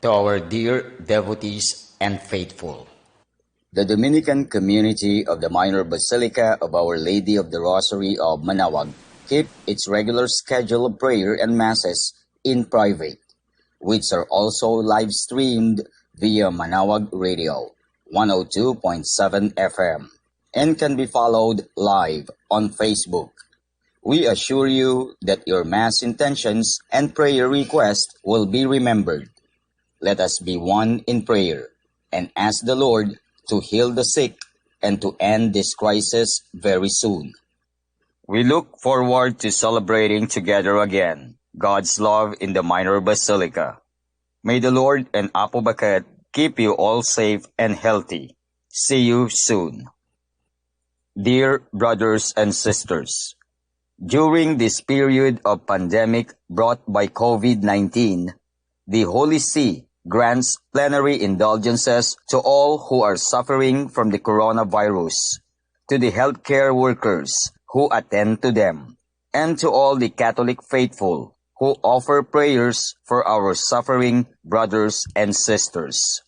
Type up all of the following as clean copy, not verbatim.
To our dear devotees and faithful, the Dominican community of the Minor Basilica of Our Lady of the Rosary of Manaoag keep its regular schedule of prayer and masses in private, which are also live streamed via Manaoag Radio 102.7 FM and can be followed live on Facebook. We assure you that your Mass intentions and prayer requests will be remembered. Let us be one in prayer and ask the Lord to heal the sick and to end this crisis very soon. We look forward to celebrating together again God's love in the Minor Basilica. May the Lord and Apo Baket keep you all safe and healthy. See you soon. Dear brothers and sisters, during this period of pandemic brought by COVID-19, the Holy See grants plenary indulgences to all who are suffering from the coronavirus, to the healthcare workers who attend to them, and to all the Catholic faithful who offer prayers for our suffering brothers and sisters.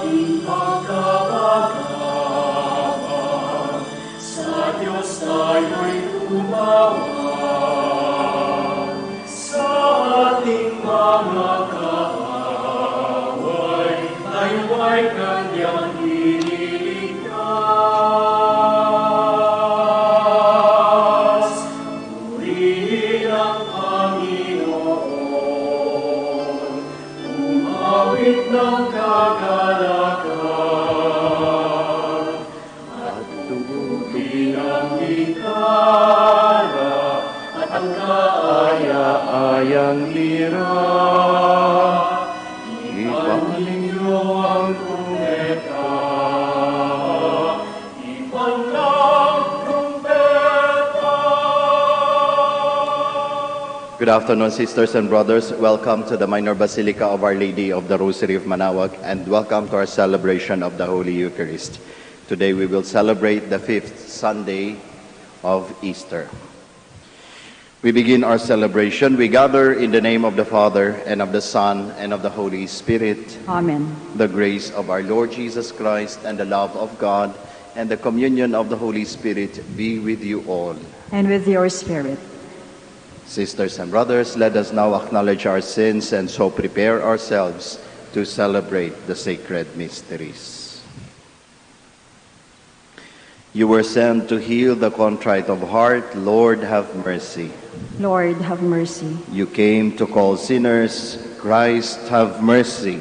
ating pagkabagabag, sa Diyos tayo'y tumawag, sa ating mga kaaway, tayo ay kanyang ililigtas. Purihin ang Panginoon, umawit ng kagalakan, at tugtugin ang gitara at ang kaaya-ayang lira. Ipaninyo ang trumpeta, ipanang trumpeta. Good afternoon, sisters and brothers. Welcome to the Minor Basilica of Our Lady of the Rosary of Manaoag, and welcome to our celebration of the Holy Eucharist. Today we will celebrate the 5th Sunday of Easter. We begin our celebration. We gather in the name of the Father, and of the Son, and of the Holy Spirit. Amen. The grace of our Lord Jesus Christ, and the love of God, and the communion of the Holy Spirit be with you all. And with your spirit. Sisters and brothers, let us now acknowledge our sins and so prepare ourselves to celebrate the sacred mysteries. You were sent to heal the contrite of heart. Lord, have mercy. Lord, have mercy. You came to call sinners. Christ, have mercy.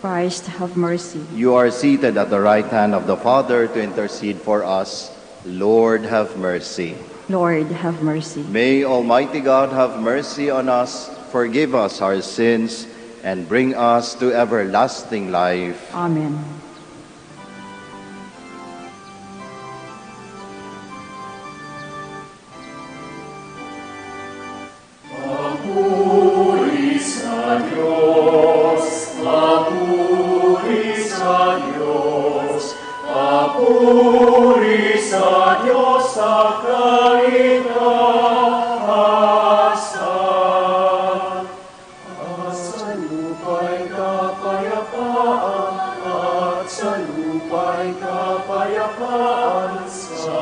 Christ, have mercy. You are seated at the right hand of the Father to intercede for us. Lord, have mercy. Lord, have mercy. May Almighty God have mercy on us, forgive us our sins, and bring us to everlasting life. Amen. Papuri sa Diyos, papuri sa Diyos, papuri sa Diyos sa kaitaasan. Sa lupa'y kapayapaan, at sa lupa'y kapayapaan, sa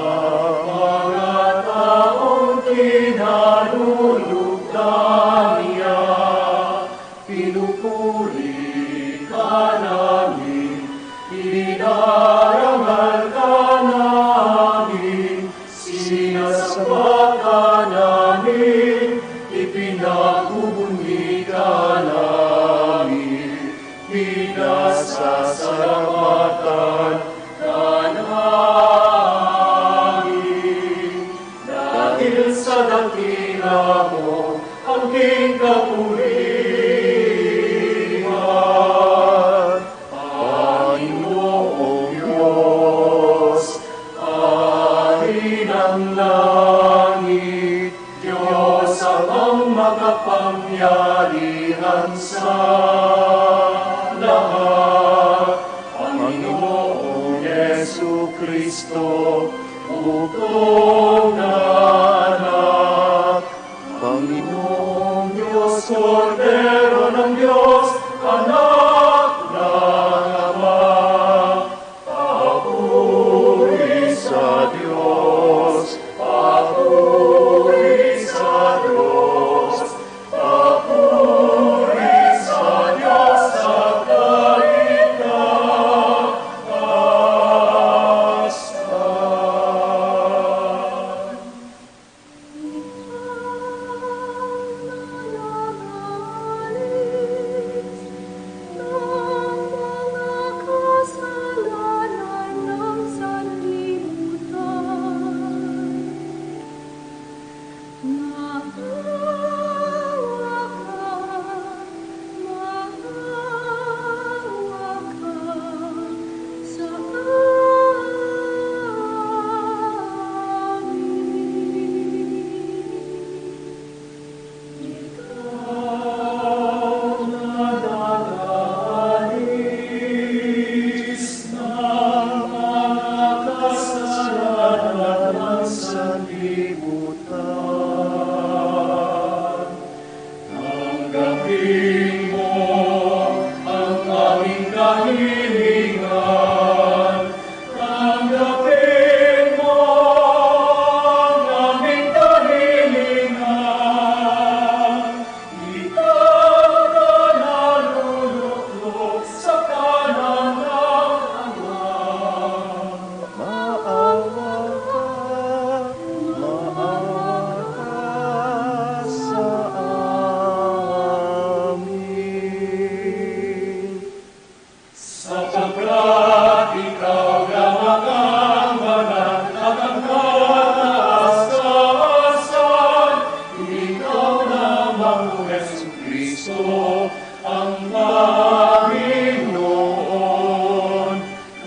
mga taong kinalulugdan niya. Pinupuri ka namin, inarangal ka namin, sinasamba ka namin, ipinagbubunyi ka namin, pinasasalamatan ka namin. Dahil sa dakila mo, aking kapulihan, Panginoong Diyos, Hari ng langit, Diyos ang makapangyarihan sa lahat. Panginoong Yesu Kristo, bugtong na anak, Panginoong Diyos, Kordero ng Diyos, anak ng Ama, papuri sa Diyos, papuri sa Diyos, papuri sa Diyos sa kaitaasan. ikaw lamang ang banal at ang kalakasan. Ikaw lamang, Jesucristo, ang Panginoon.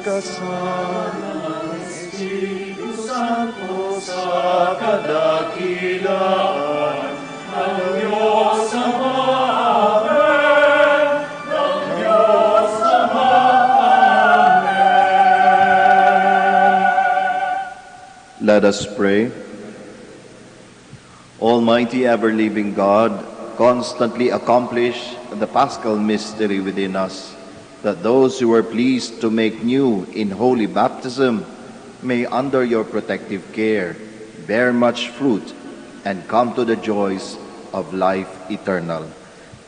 Kasama ng Espiritu Santo sa kadakilaan ng Diyos Ama. Amen. Ng Diyos Ama. Amen. Let us pray. Almighty ever-living God, constantly accomplish the Paschal mystery within us, that those who are pleased to make new in holy baptism may under your protective care bear much fruit and come to the joys of life eternal.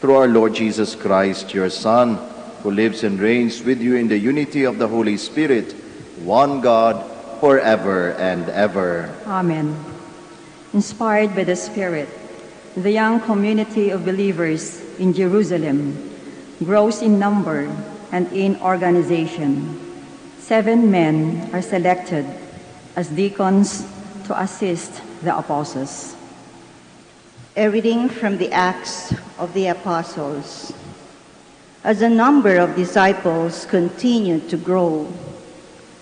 Through our Lord Jesus Christ, your Son, who lives and reigns with you in the unity of the Holy Spirit, one God, forever and ever. Amen. Inspired by the Spirit, the young community of believers in Jerusalem grows in number and in organization. 7 men are selected as deacons to assist the apostles. A reading from the Acts of the Apostles. As the number of disciples continued to grow,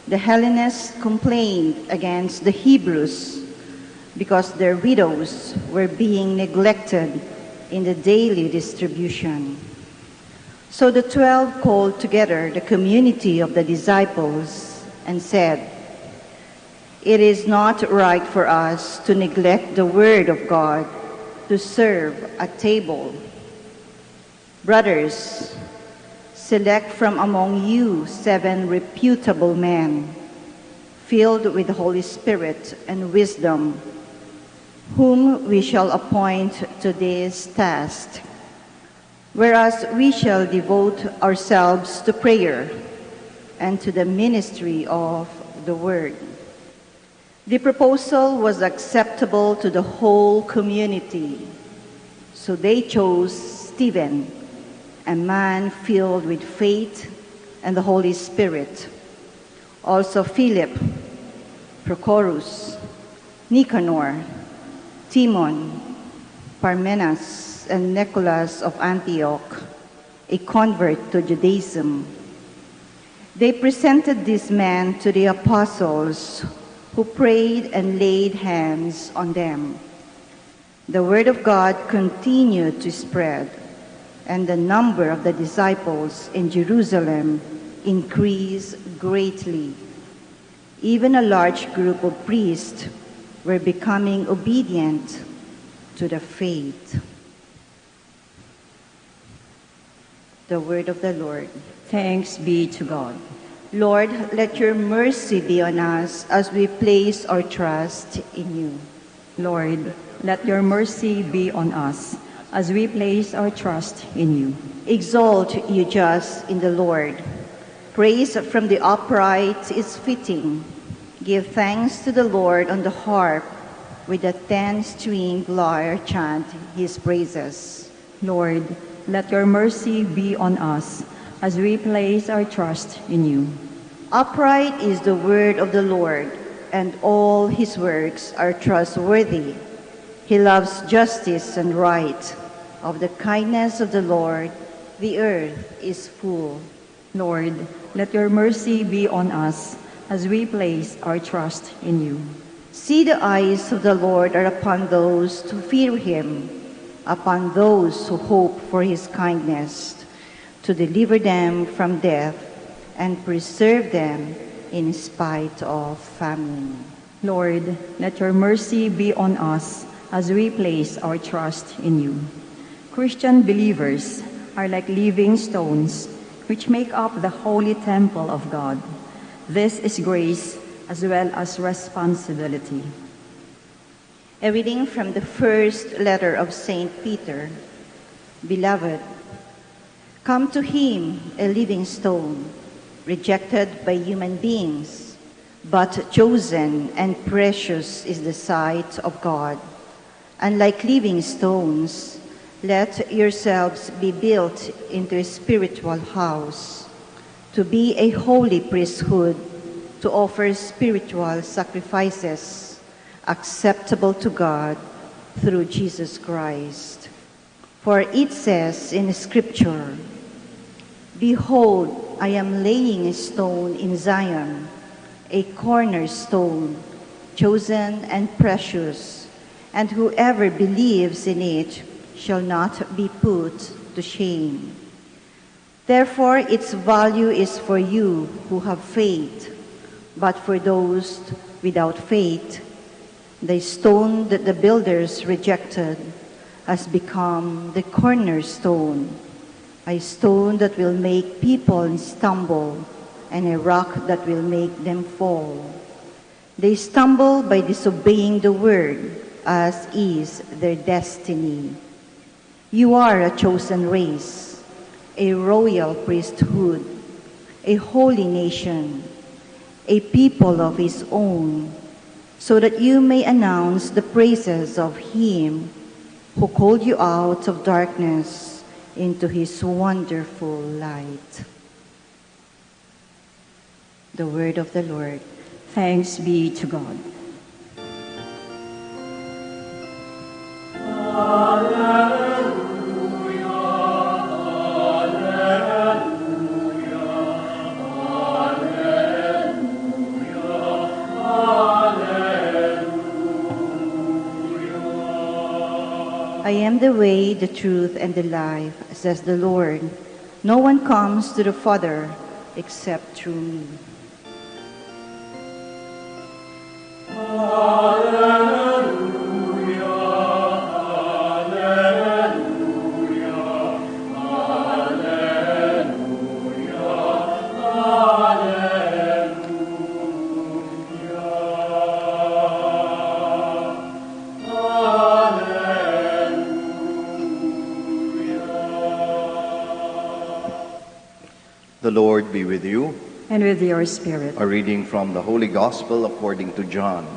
the Hellenists complained against the Hebrews because their widows were being neglected in the daily distribution. So the 12 called together the community of the disciples and said, "It is not right for us to neglect the word of God to serve at table. Brothers, select from among you 7 reputable men, filled with the Holy Spirit and wisdom, whom we shall appoint to this task, whereas we shall devote ourselves to prayer and to the ministry of the word." The proposal was acceptable to the whole community, so they chose Stephen, a man filled with faith and the Holy Spirit, also Philip, Prochorus, Nicanor, Timon, Parmenas, and Nicholas of Antioch, a convert to Judaism. They presented these men to the apostles, who prayed and laid hands on them. The word of God continued to spread, and the number of the disciples in Jerusalem increased greatly. Even a large group of priests were becoming obedient to the faith. The word of the Lord. Thanks be to God. Lord, let your mercy be on us as we place our trust in you. Lord, let your mercy be on us as we place our trust in you. Exalt you just in the Lord. Praise from the upright is fitting. Give thanks to the Lord on the harp. With a 10-string lyre chant his praises. Lord, let your mercy be on us as we place our trust in you. Upright is the word of the Lord, and all his works are trustworthy. He loves justice and right. Of the kindness of the Lord, the earth is full. Lord, let your mercy be on us as we place our trust in you. See, the eyes of the Lord are upon those who fear him, upon those who hope for his kindness, to deliver them from death and preserve them in spite of famine. Lord, let your mercy be on us as we place our trust in you. Christian believers are like living stones which make up the holy temple of God. This is grace as well as responsibility. A reading from the first letter of St. Peter. Beloved, come to him, a living stone, rejected by human beings, but chosen and precious is the sight of God. And like living stones, let yourselves be built into a spiritual house, to be a holy priesthood, to offer spiritual sacrifices acceptable to God through Jesus Christ. For it says in Scripture, "Behold, I am laying a stone in Zion, a cornerstone, chosen and precious, and whoever believes in it shall not be put to shame." Therefore, its value is for you who have faith, but for those without faith, the stone that the builders rejected has become the cornerstone, a stone that will make people stumble, and a rock that will make them fall. They stumble by disobeying the word, as is their destiny. You are a chosen race, a royal priesthood, a holy nation, a people of his own, so that you may announce the praises of him who called you out of darkness into his wonderful light. The word of the Lord. Thanks be to God. I am the way, the truth, and the life, says the Lord. No one comes to the Father except through me. The Lord be with you. And with your spirit. A reading from the Holy Gospel according to John.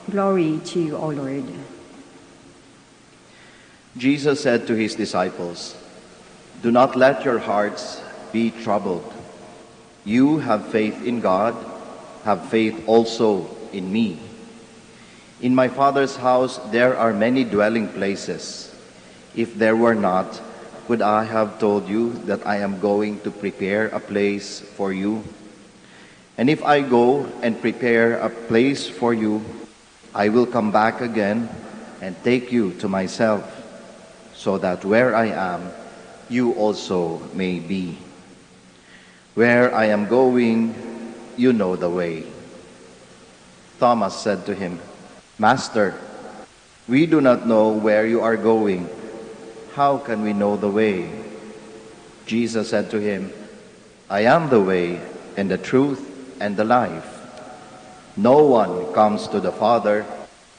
Glory to you, O Lord. Jesus said to his disciples, "Do not let your hearts be troubled. You have faith in God, have faith also in me. In my Father's house there are many dwelling places. If there were not, would I have told you that I am going to prepare a place for you? And if I go and prepare a place for you, I will come back again and take you to myself, so that where I am, you also may be. Where I am going, you know the way." Thomas said to him, "Master, we do not know where you are going. How can we know the way?" Jesus said to him, "I am the way and the truth and the life. No one comes to the Father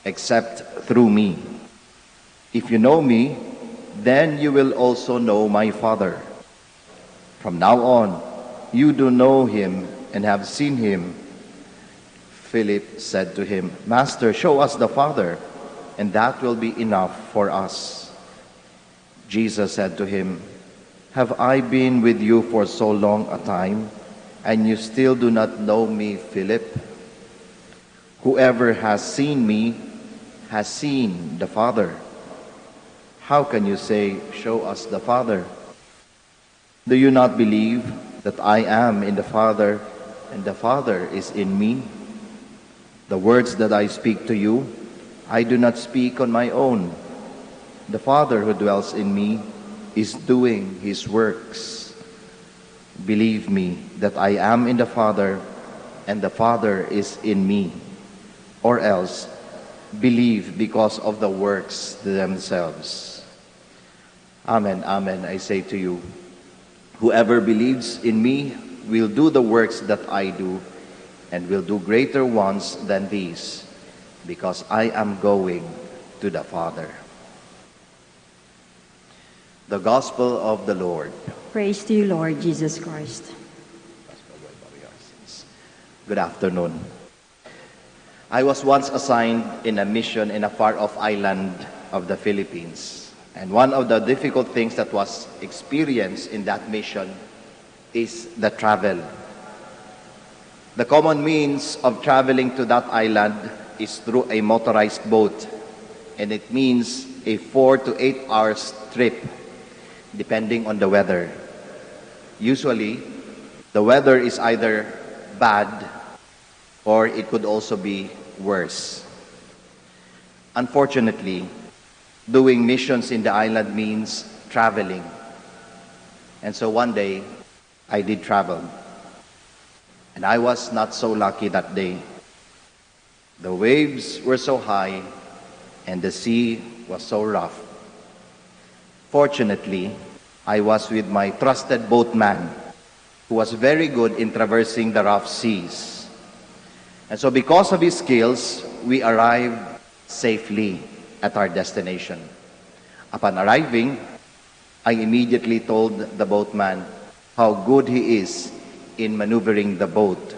except through me. If you know me, then you will also know my Father. From now on, you do know him and have seen him." Philip said to him, "Master, show us the Father, and that will be enough for us." Jesus said to him, "Have I been with you for so long a time, and you still do not know me, Philip? Whoever has seen me has seen the Father. How can you say, 'Show us the Father'? Do you not believe that I am in the Father, and the Father is in me? The words that I speak to you, I do not speak on my own. The Father who dwells in me is doing his works. Believe me that I am in the Father, and the Father is in me. Or else, believe because of the works themselves." Amen, amen, I say to you, whoever believes in me will do the works that I do, and will do greater ones than these, because I am going to the Father. The Gospel of the Lord. Praise to you, Lord Jesus Christ. Good afternoon. I was once assigned in a mission in a far-off island of the Philippines. And one of the difficult things that was experienced in that mission is the travel. The common means of traveling to that island is through a motorized boat, and it means a 4 to 8 hours trip, depending on the weather. Usually, the weather is either bad or it could also be worse. Unfortunately, doing missions in the island means traveling. And so one day, I did travel. And I was not so lucky that day. The waves were so high and the sea was so rough. Fortunately, I was with my trusted boatman who was very good in traversing the rough seas. And so because of his skills, we arrived safely at our destination. Upon arriving, I immediately told the boatman how good he is in maneuvering the boat.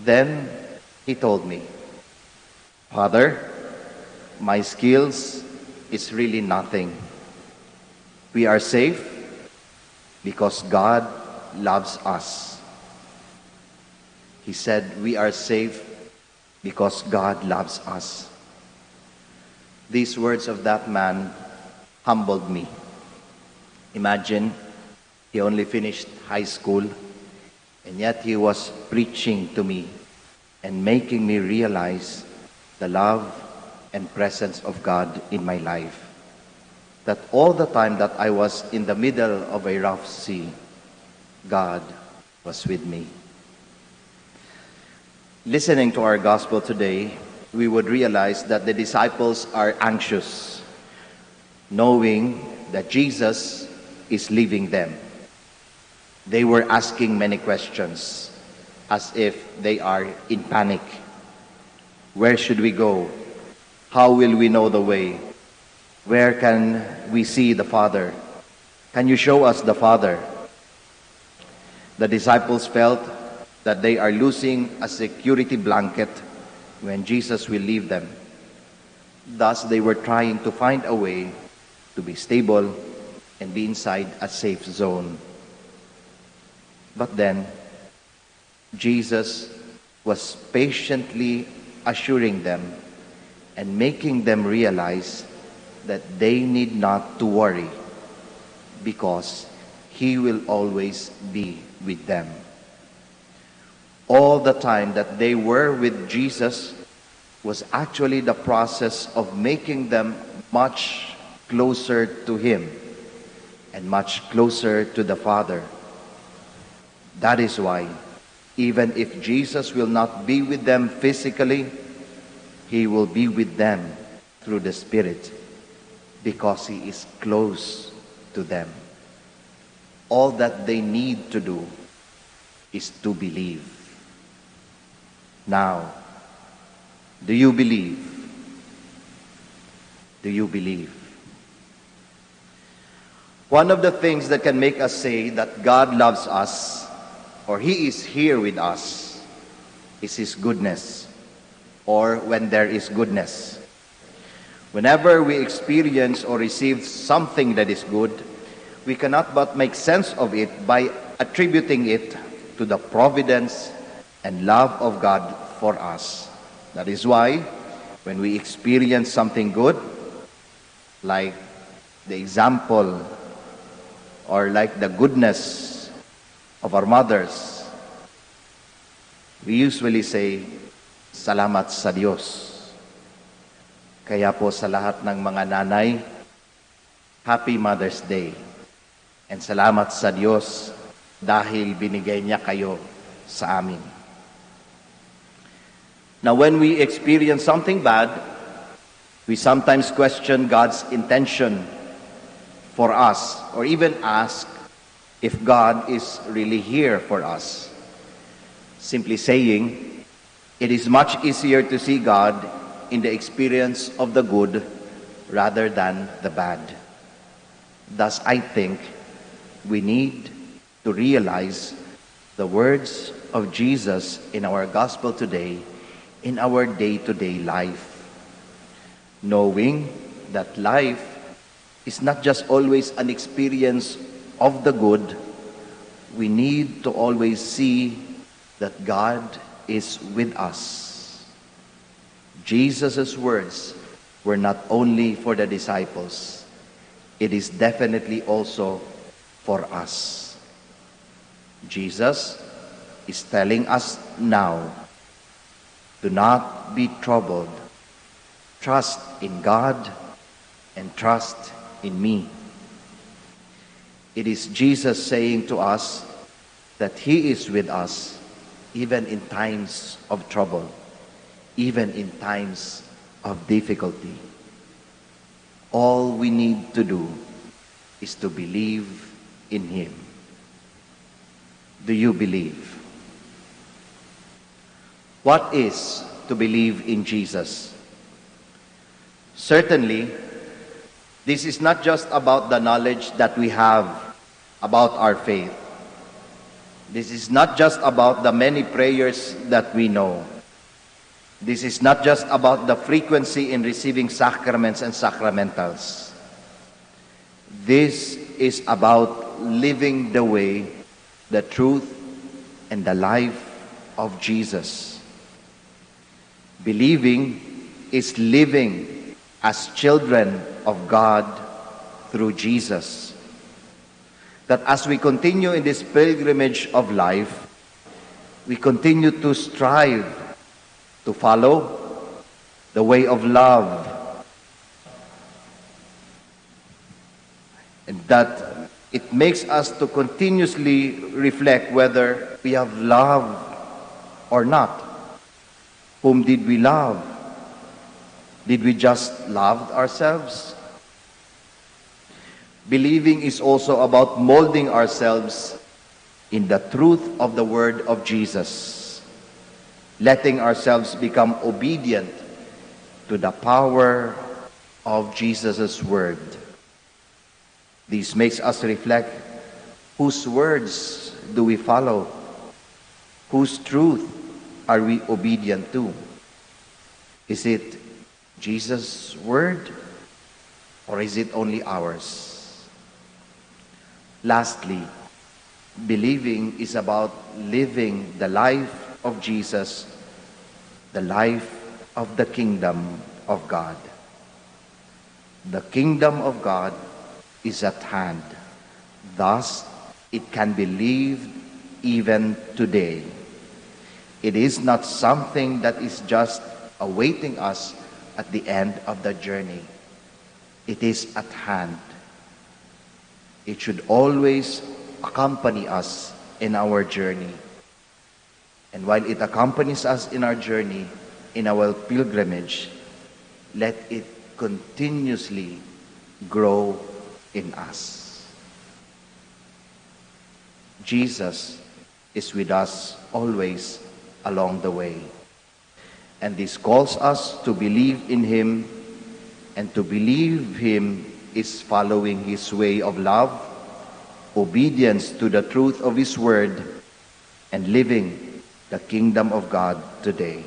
Then he told me, "Father, my skills is really nothing. We are safe because God loves us." He said, "We are safe because God loves us." These words of that man humbled me. Imagine, he only finished high school, and yet he was preaching to me and making me realize the love and presence of God in my life. That all the time that I was in the middle of a rough sea, God was with me. Listening to our gospel today, we would realize that the disciples are anxious, knowing that Jesus is leaving them. They were asking many questions, as if they are in panic. Where should we go? How will we know the way? Where can we see the Father? Can you show us the Father? The disciples felt that they are losing a security blanket when Jesus will leave them. Thus, they were trying to find a way to be stable and be inside a safe zone. But then, Jesus was patiently assuring them and making them realize that they need not to worry because He will always be with them. All the time that they were with Jesus was actually the process of making them much closer to Him and much closer to the Father. That is why, even if Jesus will not be with them physically, He will be with them through the Spirit because He is close to them. All that they need to do is to believe. Now, do you believe? Do you believe? One of the things that can make us say that God loves us or He is here with us is His goodness, or when there is goodness. Whenever we experience or receive something that is good, we cannot but make sense of it by attributing it to the providence and love of God for us. That is why when we experience something good, like the example or like the goodness of our mothers, we usually say, "Salamat sa Diyos." Kaya po sa lahat ng mga nanay, Happy Mother's Day. And salamat sa Diyos dahil binigay niya kayo sa amin. Now, when we experience something bad, we sometimes question God's intention for us, or even ask if God is really here for us. Simply saying, it is much easier to see God in the experience of the good rather than the bad. Thus, I think we need to realize the words of Jesus in our gospel today in our day-to-day life, knowing that life is not just always an experience of the good. We need to always see that God is with us. Jesus' words were not only for the disciples, it is definitely also for us. Jesus is telling us now, do not be troubled. Trust in God and trust in me. It is Jesus saying to us that He is with us even in times of trouble, even in times of difficulty. All we need to do is to believe in Him. Do you believe? What is to believe in Jesus? Certainly, this is not just about the knowledge that we have about our faith. This is not just about the many prayers that we know. This is not just about the frequency in receiving sacraments and sacramentals. This is about living the way, the truth, and the life of Jesus. Believing is living as children of God through Jesus. That as we continue in this pilgrimage of life, we continue to strive to follow the way of love, and that it makes us to continuously reflect whether we have loved or not. Whom did we love? Did we just love ourselves? Believing is also about molding ourselves in the truth of the word of Jesus, letting ourselves become obedient to the power of Jesus' word. This makes us reflect, whose words do we follow? Whose truth are we obedient to? Is it Jesus' word, or is it only ours? Lastly, believing is about living the life of Jesus, the life of the kingdom of God. The kingdom of God is at hand. Thus, it can be lived even today. It is not something that is just awaiting us at the end of the journey. It is at hand. It should always accompany us in our journey. And while it accompanies us in our journey, in our pilgrimage, let it continuously grow in us. Jesus is with us always along the way. And this calls us to believe in Him, and to believe Him is following His way of love, obedience to the truth of His word, and living the kingdom of God today.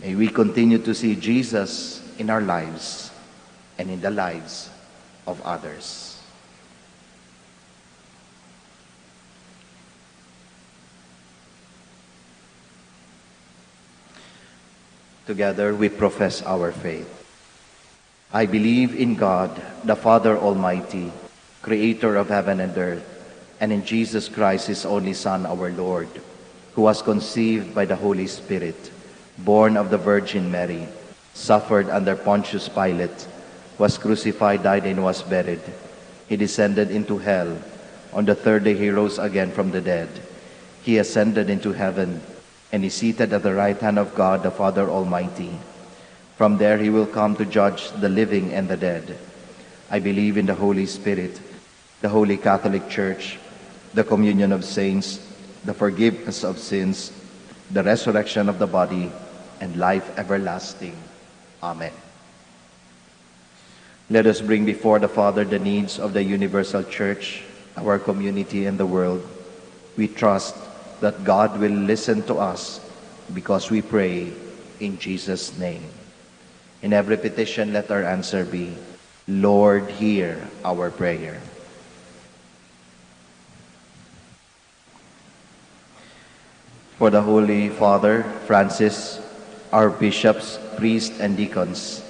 May we continue to see Jesus in our lives and in the lives of others. Together we profess our faith. I believe in God, the Father Almighty, creator of heaven and earth, and in Jesus Christ, His only Son, our Lord, who was conceived by the Holy Spirit, born of the Virgin Mary, suffered under Pontius Pilate, was crucified, died, and was buried. He descended into hell. On the third day He rose again from the dead. He ascended into heaven, and is seated at the right hand of God, the Father Almighty. From there He will come to judge the living and the dead. I believe in the Holy Spirit, the Holy Catholic Church, the communion of saints, the forgiveness of sins, the resurrection of the body, and life everlasting. Amen. Let us bring before the Father the needs of the universal Church, our community, and the world. We trust that God will listen to us because we pray in Jesus' name. In every petition, let our answer be, Lord, hear our prayer. For the Holy Father, Francis, our bishops, priests, and deacons,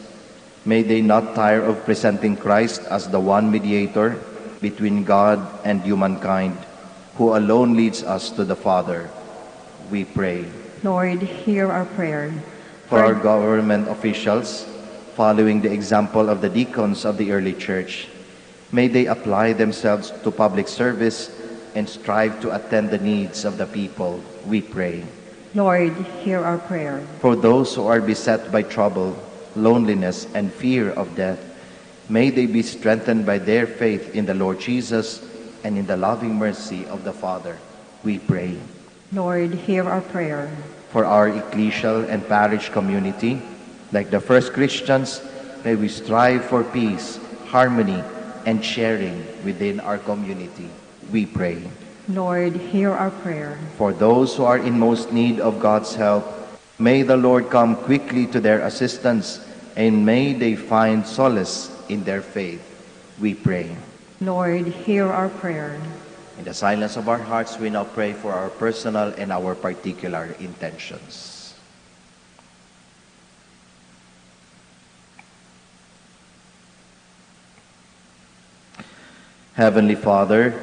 may they not tire of presenting Christ as the one mediator between God and humankind, who alone leads us to the Father. We pray. Lord, hear our prayer. For our government officials, following the example of the deacons of the early church, may they apply themselves to public service and strive to attend the needs of the people. We pray. Lord, hear our prayer. For those who are beset by trouble, loneliness, and fear of death, may they be strengthened by their faith in the Lord Jesus and in the loving mercy of the Father. We pray. Lord, hear our prayer. For our ecclesial and parish community, like the first Christians, may we strive for peace, harmony, and sharing within our community. We pray. Lord, hear our prayer. For those who are in most need of God's help, may the Lord come quickly to their assistance, and may they find solace in their faith. We pray. Lord, hear our prayer. In the silence of our hearts, we now pray for our personal and our particular intentions. Heavenly Father,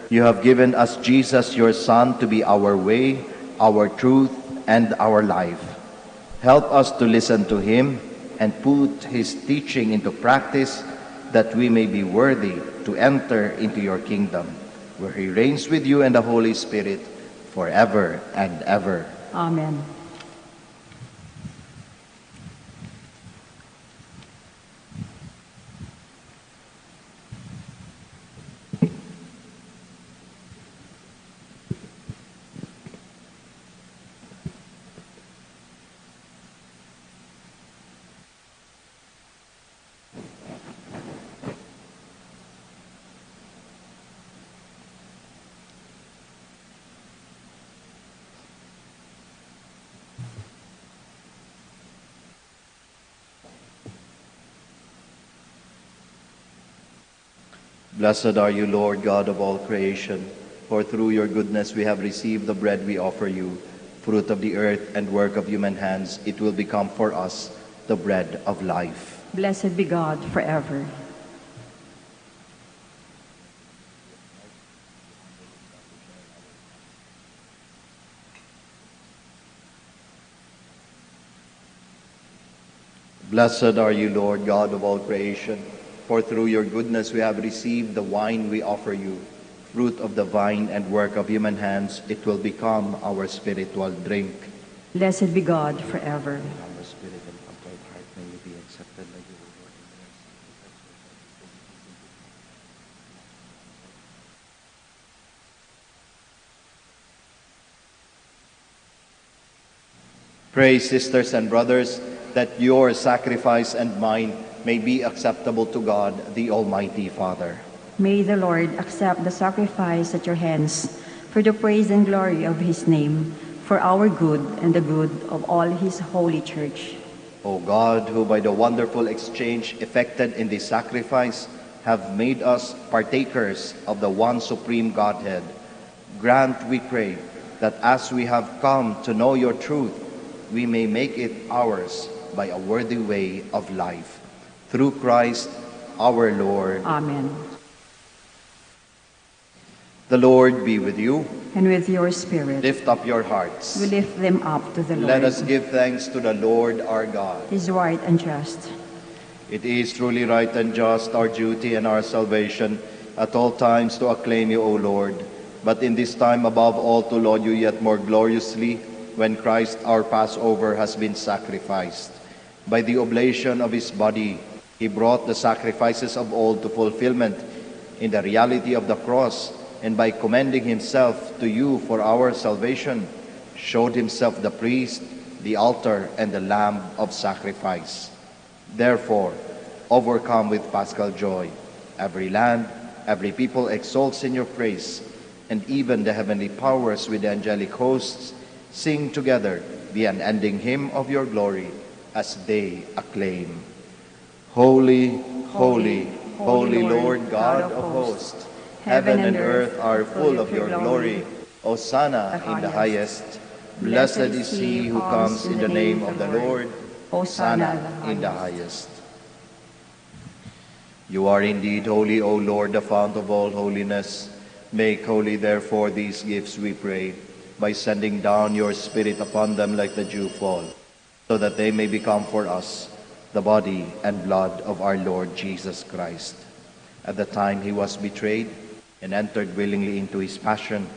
you have given us Jesus, your Son, to be our way, our truth, and our life. Help us to listen to him and put his teaching into practice, that we may be worthy to enter into your kingdom, where he reigns with you and the Holy Spirit forever and ever. Amen. Blessed are you, Lord God of all creation, for through your goodness we have received the bread we offer you, fruit of the earth and work of human hands. It will become for us the bread of life. Blessed be God forever. Blessed are you, Lord God of all creation, for through your goodness we have received the wine we offer you, fruit of the vine and work of human hands. It will become our spiritual drink. Blessed be God forever. Our spirit and contrite heart may you be accepted by you, O Lord. Pray, sisters and brothers, that your sacrifice and mine may be acceptable to God, the Almighty Father. May the Lord accept the sacrifice at your hands for the praise and glory of his name, for our good and the good of all his holy church. O God, who by the wonderful exchange effected in this sacrifice have made us partakers of the one supreme Godhead, grant, we pray, that as we have come to know your truth, we may make it ours by a worthy way of life. Through Christ our Lord. Amen. The Lord be with you. And with your spirit, Lift up your hearts. we lift them up to the Lord. Let us give thanks to the Lord our God. It is right and just. It is truly right and just, our duty and our salvation, at all times to acclaim you, O Lord, but in this time above all to laud you yet more gloriously, when Christ our Passover has been sacrificed. By the oblation of his body, he brought the sacrifices of old to fulfillment in the reality of the cross, and by commending himself to you for our salvation, showed himself the priest, the altar, and the lamb of sacrifice. Therefore, overcome with paschal joy, every land, every people exalts in your praise, and even the heavenly powers with the angelic hosts sing together the unending hymn of your glory as they acclaim. Holy, holy, holy Lord God of hosts, heaven and earth are full of your glory. Hosanna in the highest. Blessed is he who comes in the name of the Lord. Hosanna in the highest. You are indeed holy, O Lord, the fount of all holiness. Make holy, therefore, these gifts, we pray, by sending down your Spirit upon them like the dew fall, so that they may become for us the body and blood of our Lord Jesus Christ. At the time he was betrayed and entered willingly into his passion,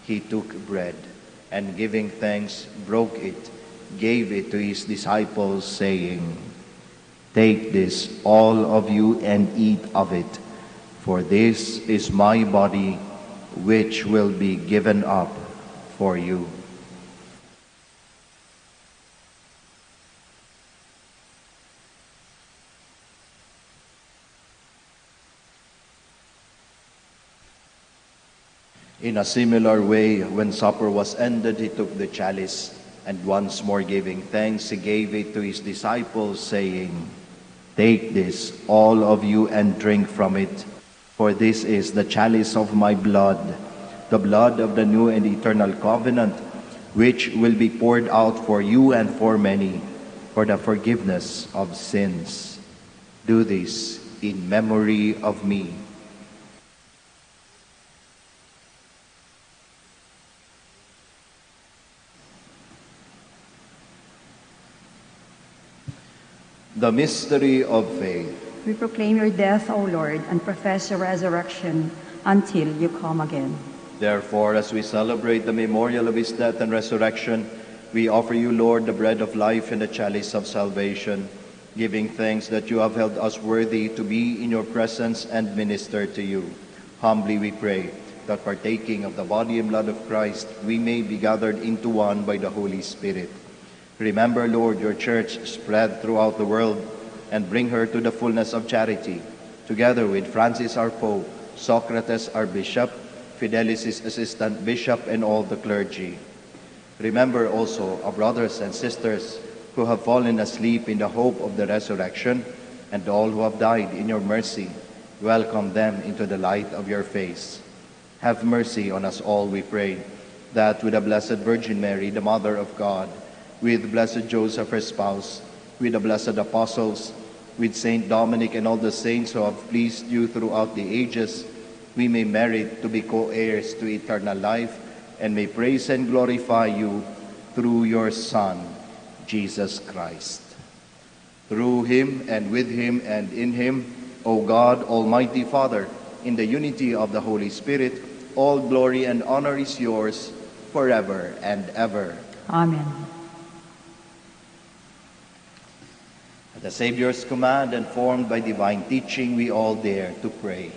he took bread, and giving thanks, broke it, gave it to his disciples, saying, "Take this, all of you, and eat of it, for this is my body, which will be given up for you." In a similar way, when supper was ended, he took the chalice, and once more giving thanks, he gave it to his disciples, saying, "Take this, all of you, and drink from it, for this is the chalice of my blood, the blood of the new and eternal covenant, which will be poured out for you and for many, for the forgiveness of sins. Do this in memory of me." The mystery of faith. We proclaim your death, O Lord, and profess your resurrection until you come again. Therefore, as we celebrate the memorial of his death and resurrection, we offer you, Lord, the bread of life and the chalice of salvation, giving thanks that you have held us worthy to be in your presence and minister to you. Humbly we pray that partaking of the body and blood of Christ, we may be gathered into one by the Holy Spirit. Remember, Lord, your church spread throughout the world, and bring her to the fullness of charity, together with Francis our Pope, Socrates our Bishop, Fidelis' assistant bishop, and all the clergy. Remember also our brothers and sisters who have fallen asleep in the hope of the resurrection, and all who have died in your mercy. Welcome them into the light of your face. Have mercy on us all, we pray, that with the Blessed Virgin Mary, the Mother of God, with Blessed Joseph, her spouse, with the blessed apostles, with Saint Dominic and all the saints who have pleased you throughout the ages, we may merit to be co-heirs to eternal life, and may praise and glorify you through your Son, Jesus Christ. Through him, and with him, and in him, O God, Almighty Father, in the unity of the Holy Spirit, all glory and honor is yours forever and ever. Amen. At the Savior's command and formed by divine teaching, we all dare to pray.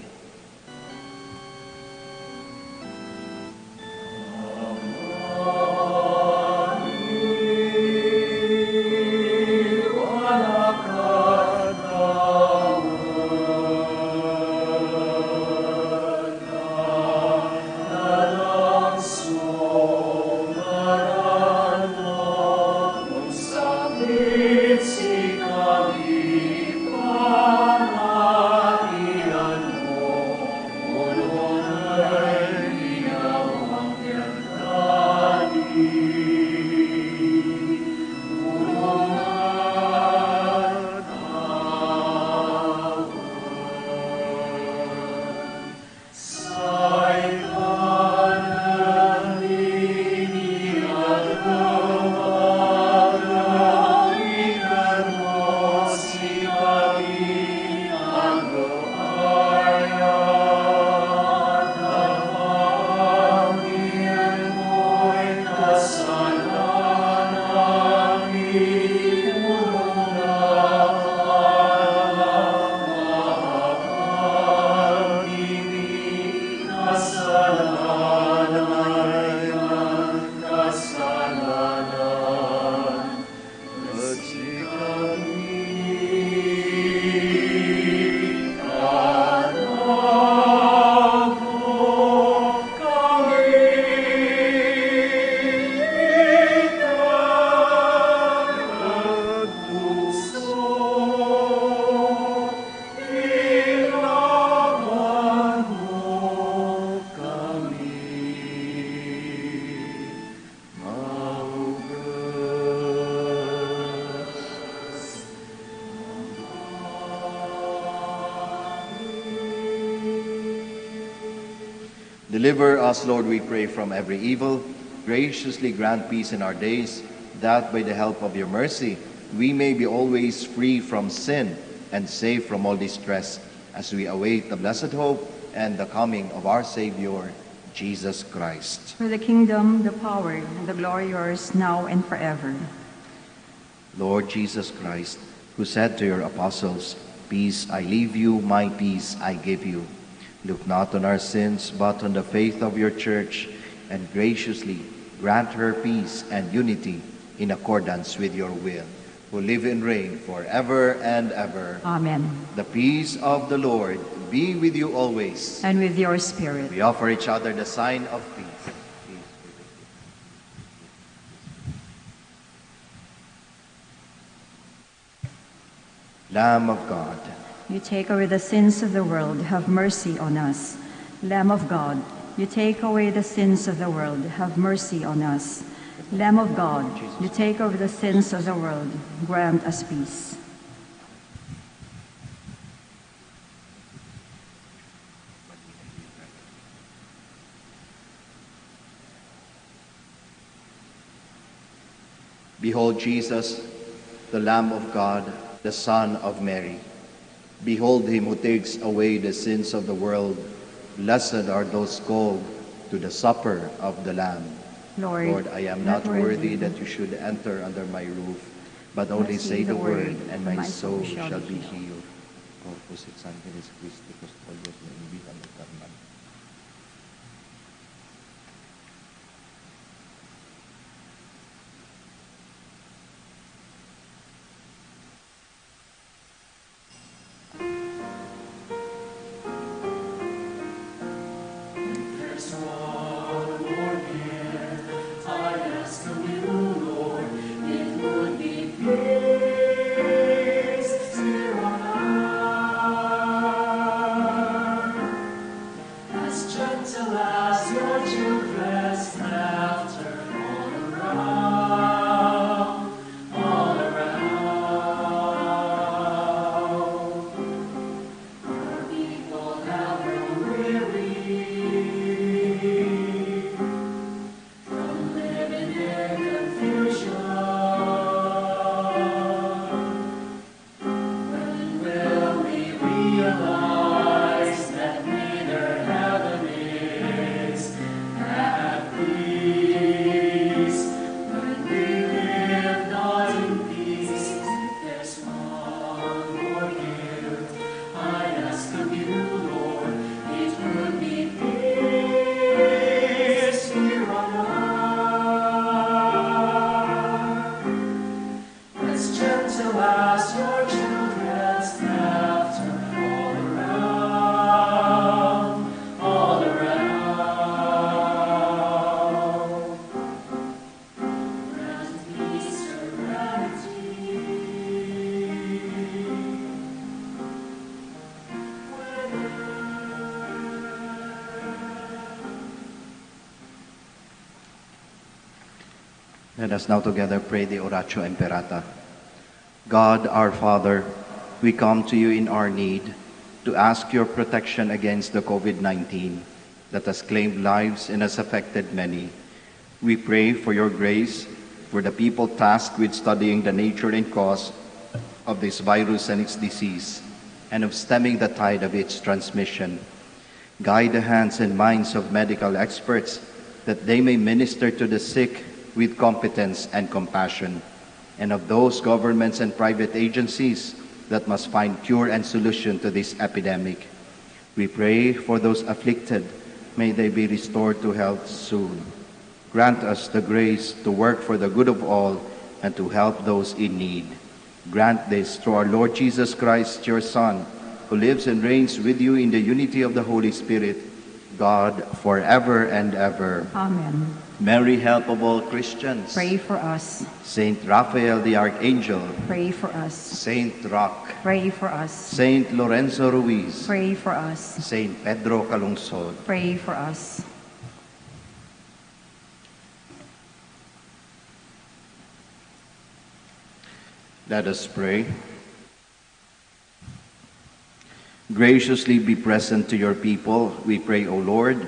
Deliver us, Lord, we pray, from every evil. Graciously grant peace in our days, that by the help of your mercy, we may be always free from sin and safe from all distress, as we await the blessed hope and the coming of our Savior, Jesus Christ. For the kingdom, the power, and the glory yours now and forever. Lord Jesus Christ, who said to your apostles, "Peace I leave you, my peace I give you," look not on our sins, but on the faith of your church, and graciously grant her peace and unity in accordance with your will, who live and reign forever and ever. Amen. The peace of the Lord be with you always. And with your spirit. We offer each other the sign of peace. Lamb of God, You take away the sins of the world, have mercy on us. Lamb of God, you take away the sins of the world, have mercy on us. Lamb of God, you take away the sins of the world, grant us peace. behold Jesus, the Lamb of God, the Son of Mary. Behold him who takes away the sins of the world. Blessed are those called to the supper of the Lamb. Lord, I am not worthy that you should enter under my roof, but only say the word, and my soul shall be healed. Let us now together pray the Oratio Imperata. God, our Father, we come to you in our need to ask your protection against the COVID-19 that has claimed lives and has affected many. We pray for your grace for the people tasked with studying the nature and cause of this virus and its disease, and of stemming the tide of its transmission. Guide the hands and minds of medical experts that they may minister to the sick with competence and compassion, and of those governments and private agencies that must find cure and solution to this epidemic. We pray for those afflicted. May they be restored to health soon. Grant us the grace to work for the good of all and to help those in need. Grant this through our Lord Jesus Christ, your Son, who lives and reigns with you in the unity of the Holy Spirit, God, forever and ever. Amen. Mary, help of all Christians. Pray for us. Saint Raphael the Archangel. Pray for us. Saint Roch. Pray for us. Saint Lorenzo Ruiz. Pray for us. Saint Pedro Calungsod. Pray for us. Let us pray. Graciously be present to your people, we pray, O Lord,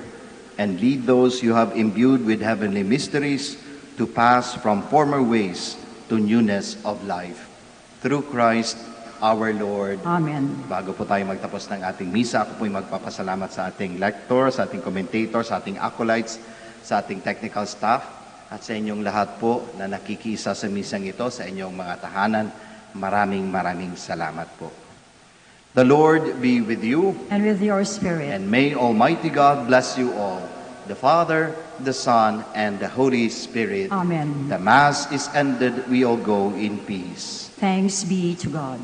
and lead those you have imbued with heavenly mysteries to pass from former ways to newness of life. Through Christ our Lord. Amen. Bago po tayo magtapos ng ating misa, ako po'y magpapasalamat sa ating lector, sa ating commentator, sa ating acolytes, sa ating technical staff, at sa inyong lahat po na nakikisa sa misang ito, sa inyong mga tahanan. Maraming salamat po. The Lord be with you. And with your spirit. And may Almighty God bless you all, the Father, the Son, and the Holy Spirit. Amen. The Mass is ended. We all go in peace. Thanks be to God.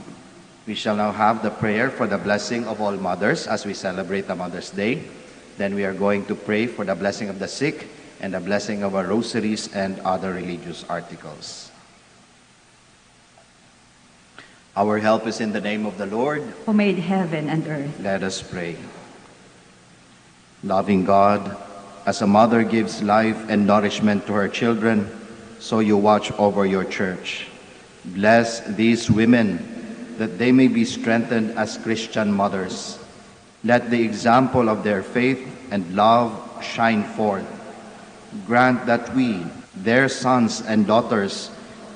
We shall now have the prayer for the blessing of all mothers as we celebrate the Mother's Day. Then we are going to pray for the blessing of the sick and the blessing of our rosaries and other religious articles. Our help is in the name of the Lord, who made heaven and earth. Let us pray. Loving God, as a mother gives life and nourishment to her children, so you watch over your church. Bless these women, that they may be strengthened as Christian mothers. Let the example of their faith and love shine forth. Grant that we, their sons and daughters,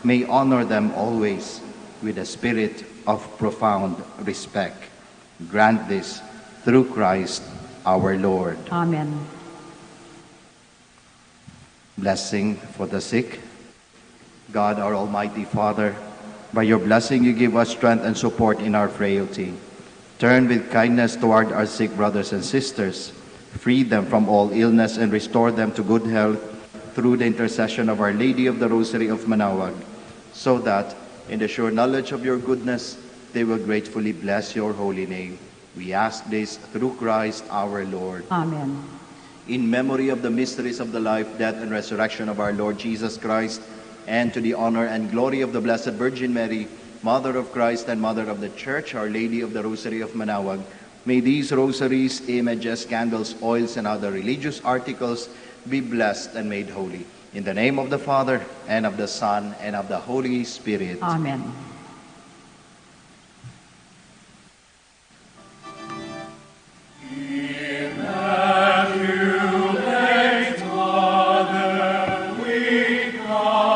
may honor them always with a spirit of profound respect. Grant this through Christ our Lord. Amen. Blessing for the sick. God, our Almighty Father, by your blessing you give us strength and support in our frailty. Turn with kindness toward our sick brothers and sisters. Free them from all illness and restore them to good health through the intercession of Our Lady of the Rosary of Manaoag, so that, in the sure knowledge of your goodness, they will gratefully bless your holy name. We ask this through Christ our Lord. Amen. In memory of the mysteries of the life, death, and resurrection of our Lord Jesus Christ, and to the honor and glory of the Blessed Virgin Mary, Mother of Christ and Mother of the Church, Our Lady of the Rosary of Manaoag, may these rosaries, images, candles, oils, and other religious articles be blessed and made holy. In the name of the Father, and of the Son, and of the Holy Spirit. Amen. Immaculate Mother, we come.